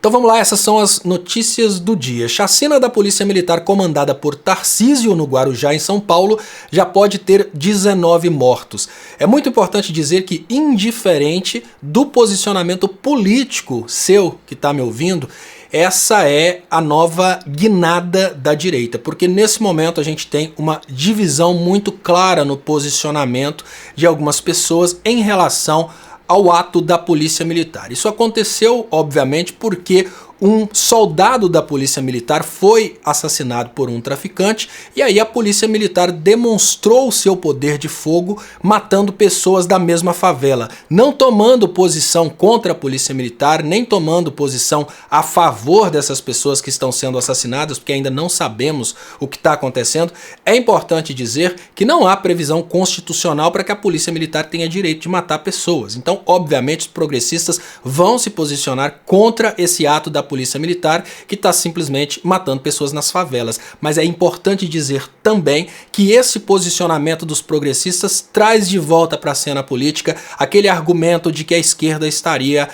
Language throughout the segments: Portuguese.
Então vamos lá, essas são as notícias do dia. Chacina da Polícia Militar comandada por Tarcísio no Guarujá, em São Paulo, já pode ter 19 mortos. É muito importante dizer que, indiferente do posicionamento político seu que está me ouvindo, essa é a nova guinada da direita, porque nesse momento a gente tem uma divisão muito clara no posicionamento de algumas pessoas em relação ao ato da Polícia Militar. Isso aconteceu, obviamente, porque um soldado da Polícia Militar foi assassinado por um traficante e aí a Polícia Militar demonstrou o seu poder de fogo matando pessoas da mesma favela, não tomando posição contra a Polícia Militar, nem tomando posição a favor dessas pessoas que estão sendo assassinadas, porque ainda não sabemos o que está acontecendo. É importante dizer que não há previsão constitucional para que a Polícia Militar tenha direito de matar pessoas. Então, obviamente, os progressistas vão se posicionar contra esse ato da Polícia Militar que está simplesmente matando pessoas nas favelas. Mas é importante dizer também que esse posicionamento dos progressistas traz de volta para a cena política aquele argumento de que a esquerda estaria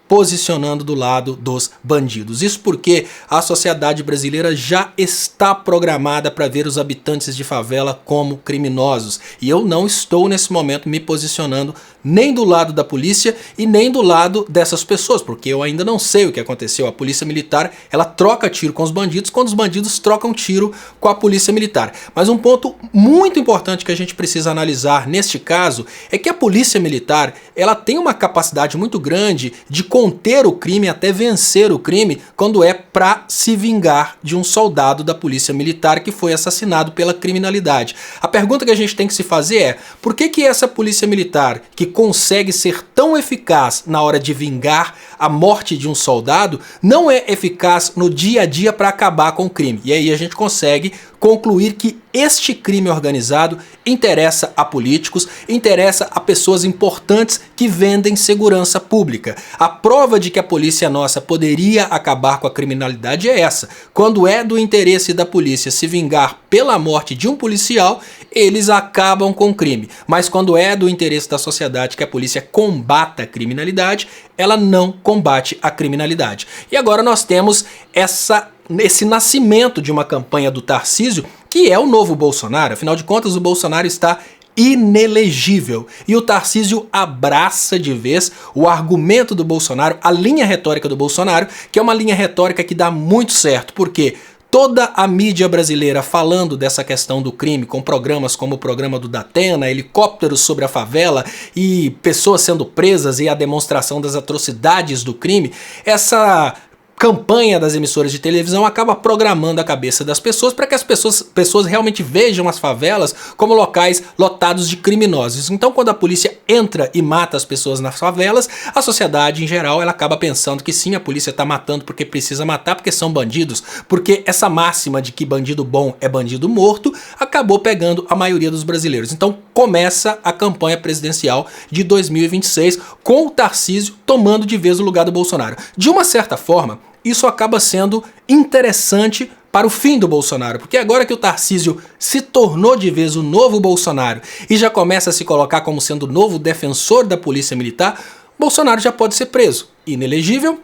posicionando do lado dos bandidos. Isso porque a sociedade brasileira já está programada para ver os habitantes de favela como criminosos. E eu não estou nesse momento me posicionando nem do lado da polícia e nem do lado dessas pessoas, porque eu ainda não sei o que aconteceu. A Polícia Militar, ela troca tiro com os bandidos quando os bandidos trocam tiro com a Polícia Militar. Mas um ponto muito importante que a gente precisa analisar neste caso é que a Polícia Militar, ela tem uma capacidade muito grande de conter o crime até vencer o crime quando é para se vingar de um soldado da Polícia Militar que foi assassinado pela criminalidade. A pergunta que a gente tem que se fazer é: por que essa Polícia Militar, que consegue ser tão eficaz na hora de vingar a morte de um soldado, não é eficaz no dia a dia para acabar com o crime? E aí a gente consegue concluir que este crime organizado interessa a políticos, interessa a pessoas importantes que vendem segurança pública. A prova de que a polícia nossa poderia acabar com a criminalidade é essa. Quando é do interesse da polícia se vingar pela morte de um policial, eles acabam com o crime. Mas quando é do interesse da sociedade que a polícia combata a criminalidade, ela não combate a criminalidade. E agora nós temos esse nascimento de uma campanha do Tarcísio, que é o novo Bolsonaro. Afinal de contas, o Bolsonaro está inelegível. E o Tarcísio abraça de vez o argumento do Bolsonaro, a linha retórica do Bolsonaro, que é uma linha retórica que dá muito certo, porque toda a mídia brasileira falando dessa questão do crime, com programas como o programa do Datena, helicópteros sobre a favela e pessoas sendo presas e a demonstração das atrocidades do crime, essa campanha das emissoras de televisão acaba programando a cabeça das pessoas para que as pessoas realmente vejam as favelas como locais lotados de criminosos. Então, quando a polícia entra e mata as pessoas nas favelas, a sociedade em geral ela acaba pensando que sim, a polícia está matando porque precisa matar, porque são bandidos, porque essa máxima de que bandido bom é bandido morto acabou pegando a maioria dos brasileiros. Então começa a campanha presidencial de 2026 com o Tarcísio tomando de vez o lugar do Bolsonaro. De uma certa forma, isso acaba sendo interessante para o fim do Bolsonaro, porque agora que o Tarcísio se tornou de vez o novo Bolsonaro e já começa a se colocar como sendo o novo defensor da Polícia Militar, Bolsonaro já pode ser preso, inelegível,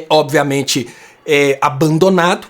obviamente abandonado,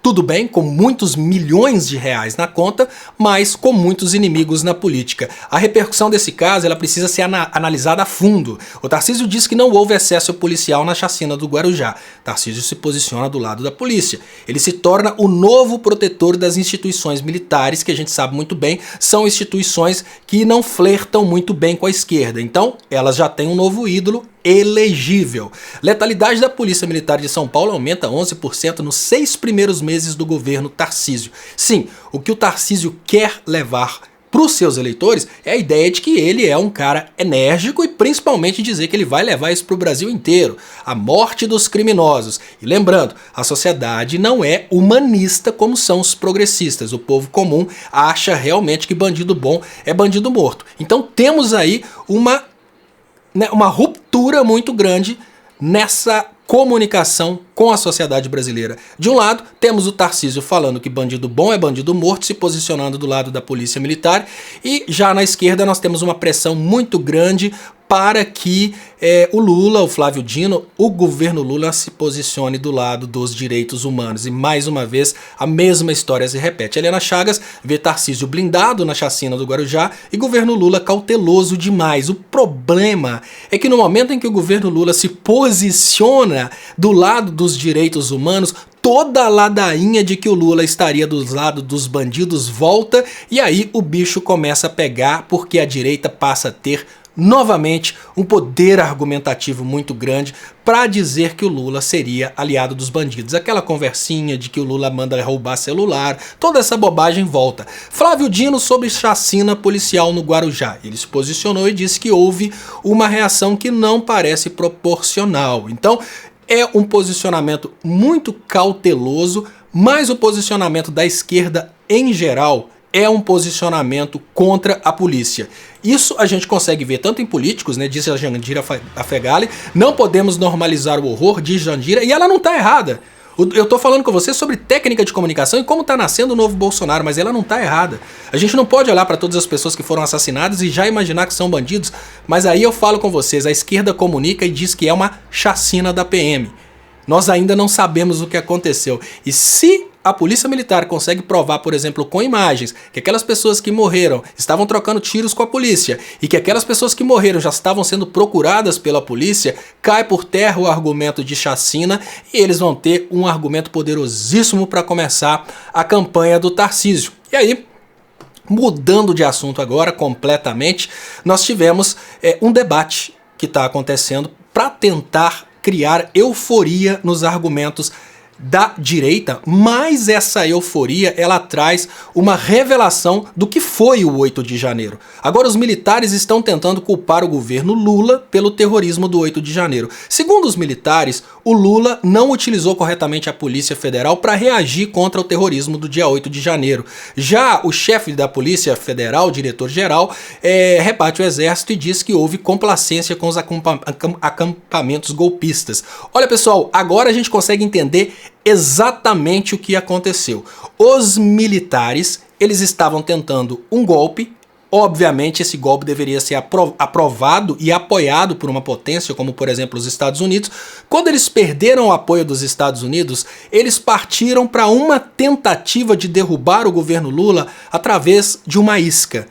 tudo bem, com muitos milhões de reais na conta, mas com muitos inimigos na política. A repercussão desse caso ela precisa ser analisada a fundo. O Tarcísio diz que não houve excesso policial na chacina do Guarujá. Tarcísio se posiciona do lado da polícia. Ele se torna o novo protetor das instituições militares, que a gente sabe muito bem, são instituições que não flertam muito bem com a esquerda. Então, elas já têm um novo ídolo elegível. Letalidade da Polícia Militar de São Paulo aumenta 11% nos 6 primeiros meses do governo Tarcísio. Sim, o que o Tarcísio quer levar para os seus eleitores é a ideia de que ele é um cara enérgico e principalmente dizer que ele vai levar isso para o Brasil inteiro. A morte dos criminosos. E lembrando, a sociedade não é humanista como são os progressistas. O povo comum acha realmente que bandido bom é bandido morto. Então temos aí uma ruptura muito grande nessa comunicação com a sociedade brasileira. De um lado, temos o Tarcísio falando que bandido bom é bandido morto, se posicionando do lado da Polícia Militar, e já na esquerda nós temos uma pressão muito grande para que o Lula, o Flávio Dino, o governo Lula se posicione do lado dos direitos humanos. E mais uma vez a mesma história se repete. Helena Chagas vê Tarcísio blindado na chacina do Guarujá e governo Lula cauteloso demais. O problema é que no momento em que o governo Lula se posiciona do lado dos direitos humanos, toda a ladainha de que o Lula estaria do lado dos bandidos volta e aí o bicho começa a pegar, porque a direita passa a ter novamente um poder argumentativo muito grande para dizer que o Lula seria aliado dos bandidos. Aquela conversinha de que o Lula manda roubar celular, toda essa bobagem volta. Flávio Dino sobre chacina policial no Guarujá. Ele se posicionou e disse que houve uma reação que não parece proporcional. Então, é um posicionamento muito cauteloso, mas o posicionamento da esquerda em geral é um posicionamento contra a polícia. Isso a gente consegue ver tanto em políticos, né, disse a Jandira Fegali, não podemos normalizar o horror, diz Jandira, e ela não está errada. Eu tô falando com você sobre técnica de comunicação e como tá nascendo o novo Bolsonaro, mas ela não tá errada. A gente não pode olhar para todas as pessoas que foram assassinadas e já imaginar que são bandidos, mas aí eu falo com vocês, a esquerda comunica e diz que é uma chacina da PM. Nós ainda não sabemos o que aconteceu. E se a polícia militar consegue provar, por exemplo, com imagens, que aquelas pessoas que morreram estavam trocando tiros com a polícia e que aquelas pessoas que morreram já estavam sendo procuradas pela polícia, cai por terra o argumento de chacina e eles vão ter um argumento poderosíssimo para começar a campanha do Tarcísio. E aí, mudando de assunto agora completamente, nós tivemos um debate que está acontecendo para tentar criar euforia nos argumentos da direita, mas essa euforia ela traz uma revelação do que foi o 8 de janeiro. Agora os militares estão tentando culpar o governo Lula pelo terrorismo do 8 de janeiro. Segundo os militares, o Lula não utilizou corretamente a Polícia Federal para reagir contra o terrorismo do dia 8 de janeiro. Já o chefe da Polícia Federal, o diretor-geral, rebate o exército e diz que houve complacência com os acampamentos golpistas. Olha pessoal, agora a gente consegue entender exatamente o que aconteceu. Os militares, eles estavam tentando um golpe. Obviamente esse golpe deveria ser aprovado e apoiado por uma potência como por exemplo os Estados Unidos. Quando eles perderam o apoio dos Estados Unidos, eles partiram para uma tentativa de derrubar o governo Lula através de uma isca.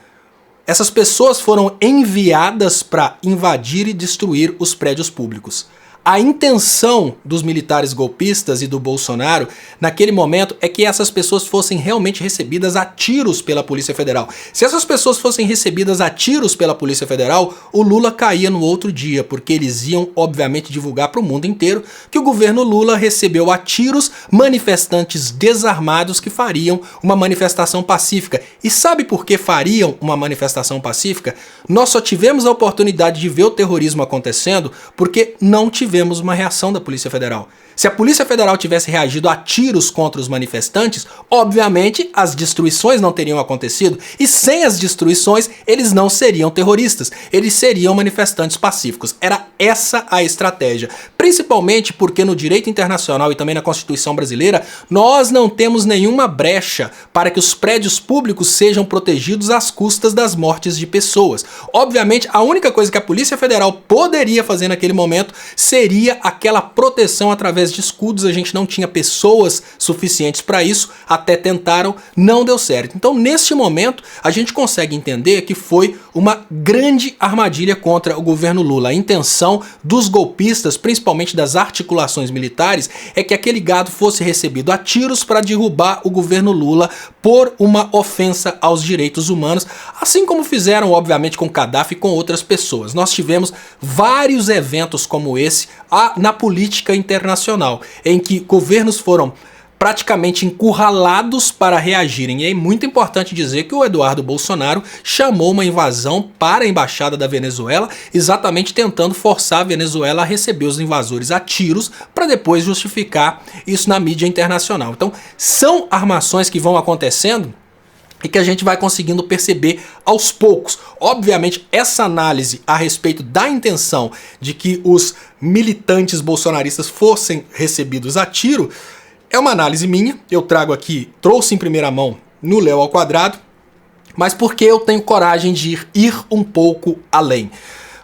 Essas pessoas foram enviadas para invadir e destruir os prédios públicos. A intenção dos militares golpistas e do Bolsonaro naquele momento é que essas pessoas fossem realmente recebidas a tiros pela Polícia Federal. Se essas pessoas fossem recebidas a tiros pela Polícia Federal, o Lula caía no outro dia, porque eles iam obviamente divulgar para o mundo inteiro que o governo Lula recebeu a tiros manifestantes desarmados que fariam uma manifestação pacífica. E sabe por que fariam uma manifestação pacífica? Nós só tivemos a oportunidade de ver o terrorismo acontecendo porque não tivemos uma reação da Polícia Federal. Se a Polícia Federal tivesse reagido a tiros contra os manifestantes, obviamente as destruições não teriam acontecido e sem as destruições eles não seriam terroristas, eles seriam manifestantes pacíficos. Era essa a estratégia, principalmente porque no direito internacional e também na Constituição brasileira nós não temos nenhuma brecha para que os prédios públicos sejam protegidos às custas das mortes de pessoas. Obviamente a única coisa que a Polícia Federal poderia fazer naquele momento seria aquela proteção através de escudos. A gente não tinha pessoas suficientes para isso, até tentaram, não deu certo. Então neste momento a gente consegue entender que foi uma grande armadilha contra o governo Lula. A intenção dos golpistas, principalmente das articulações militares, é que aquele gado fosse recebido a tiros para derrubar o governo Lula por uma ofensa aos direitos humanos, assim como fizeram obviamente com Gaddafi e com outras pessoas. Nós tivemos vários eventos como esse na política internacional, em que governos foram praticamente encurralados para reagirem. E é muito importante dizer que o Eduardo Bolsonaro chamou uma invasão para a embaixada da Venezuela, exatamente tentando forçar a Venezuela a receber os invasores a tiros para depois justificar isso na mídia internacional. Então são armações que vão acontecendo e que a gente vai conseguindo perceber aos poucos. Obviamente, essa análise a respeito da intenção de que os militantes bolsonaristas fossem recebidos a tiro é uma análise minha. Eu trago aqui, trouxe em primeira mão no Léo ao Quadrado, mas porque eu tenho coragem de ir um pouco além.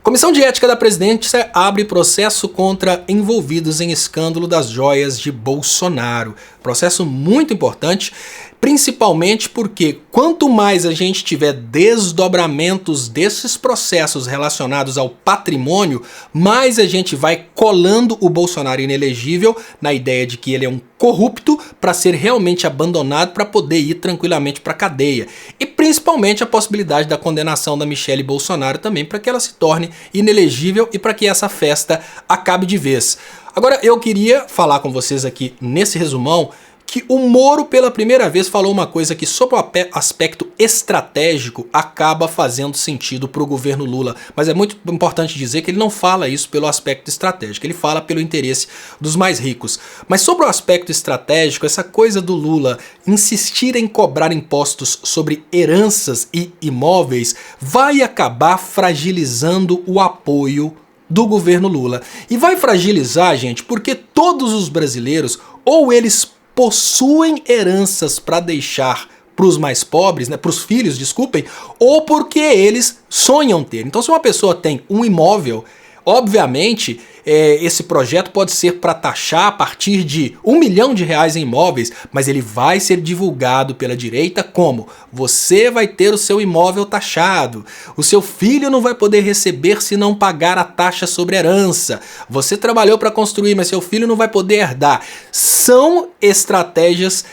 Comissão de Ética da Presidência abre processo contra envolvidos em escândalo das joias de Bolsonaro. Processo muito importante, principalmente porque quanto mais a gente tiver desdobramentos desses processos relacionados ao patrimônio, mais a gente vai colando o Bolsonaro inelegível na ideia de que ele é um corrupto para ser realmente abandonado para poder ir tranquilamente para a cadeia. E principalmente a possibilidade da condenação da Michelle Bolsonaro também para que ela se torne inelegível e para que essa festa acabe de vez. Agora eu queria falar com vocês aqui nesse resumão que o Moro pela primeira vez falou uma coisa que sob o aspecto estratégico acaba fazendo sentido para o governo Lula, mas é muito importante dizer que ele não fala isso pelo aspecto estratégico, ele fala pelo interesse dos mais ricos. Mas sobre o aspecto estratégico, essa coisa do Lula insistir em cobrar impostos sobre heranças e imóveis vai acabar fragilizando o apoio do governo Lula. E vai fragilizar, gente, porque todos os brasileiros, ou eles possuem heranças para deixar para os mais pobres, para os filhos, desculpem, ou porque eles sonham ter. Então se uma pessoa tem um imóvel, obviamente esse projeto pode ser para taxar a partir de R$1 milhão em imóveis, mas ele vai ser divulgado pela direita como: você vai ter o seu imóvel taxado, o seu filho não vai poder receber se não pagar a taxa sobre herança, você trabalhou para construir, mas seu filho não vai poder herdar. São estratégias,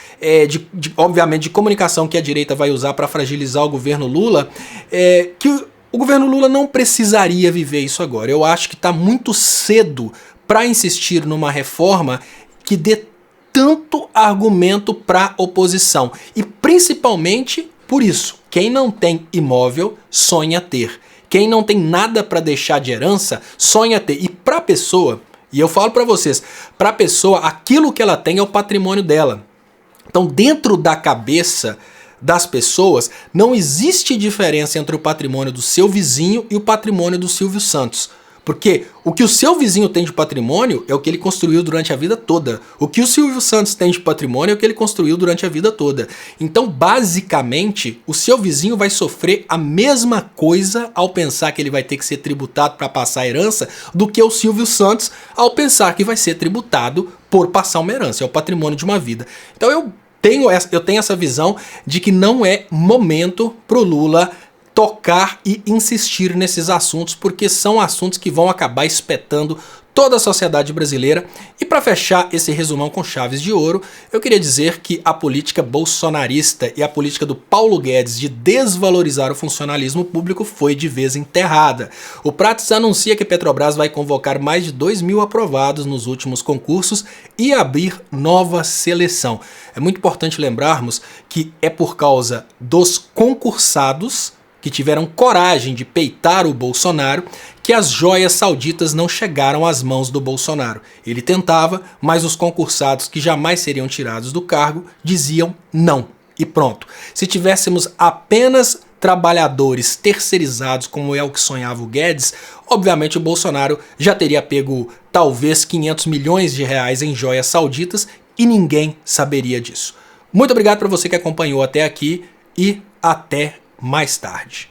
obviamente, de comunicação que a direita vai usar para fragilizar o governo Lula, que o governo Lula não precisaria viver isso agora. Eu acho que está muito cedo para insistir numa reforma que dê tanto argumento para a oposição. E principalmente por isso, quem não tem imóvel sonha ter. Quem não tem nada para deixar de herança sonha ter. E para a pessoa, e eu falo para vocês, para a pessoa aquilo que ela tem é o patrimônio dela. Então dentro da cabeça das pessoas, não existe diferença entre o patrimônio do seu vizinho e o patrimônio do Silvio Santos. Porque o que o seu vizinho tem de patrimônio é o que ele construiu durante a vida toda. O que o Silvio Santos tem de patrimônio é o que ele construiu durante a vida toda. Então, basicamente, o seu vizinho vai sofrer a mesma coisa ao pensar que ele vai ter que ser tributado para passar a herança do que o Silvio Santos ao pensar que vai ser tributado por passar uma herança. É o patrimônio de uma vida. Então eu tenho essa visão de que não é momento para o Lula tocar e insistir nesses assuntos, porque são assuntos que vão acabar espetando toda a sociedade brasileira. E para fechar esse resumão com chaves de ouro, eu queria dizer que a política bolsonarista e a política do Paulo Guedes de desvalorizar o funcionalismo público foi de vez enterrada. O Prates anuncia que a Petrobras vai convocar mais de 2.000 aprovados nos últimos concursos e abrir nova seleção. É muito importante lembrarmos que é por causa dos concursados que tiveram coragem de peitar o Bolsonaro, que as joias sauditas não chegaram às mãos do Bolsonaro. Ele tentava, mas os concursados que jamais seriam tirados do cargo diziam não. E pronto. Se tivéssemos apenas trabalhadores terceirizados, como é o que sonhava o Guedes, obviamente o Bolsonaro já teria pego talvez R$500 milhões em joias sauditas e ninguém saberia disso. Muito obrigado para você que acompanhou até aqui e até mais tarde.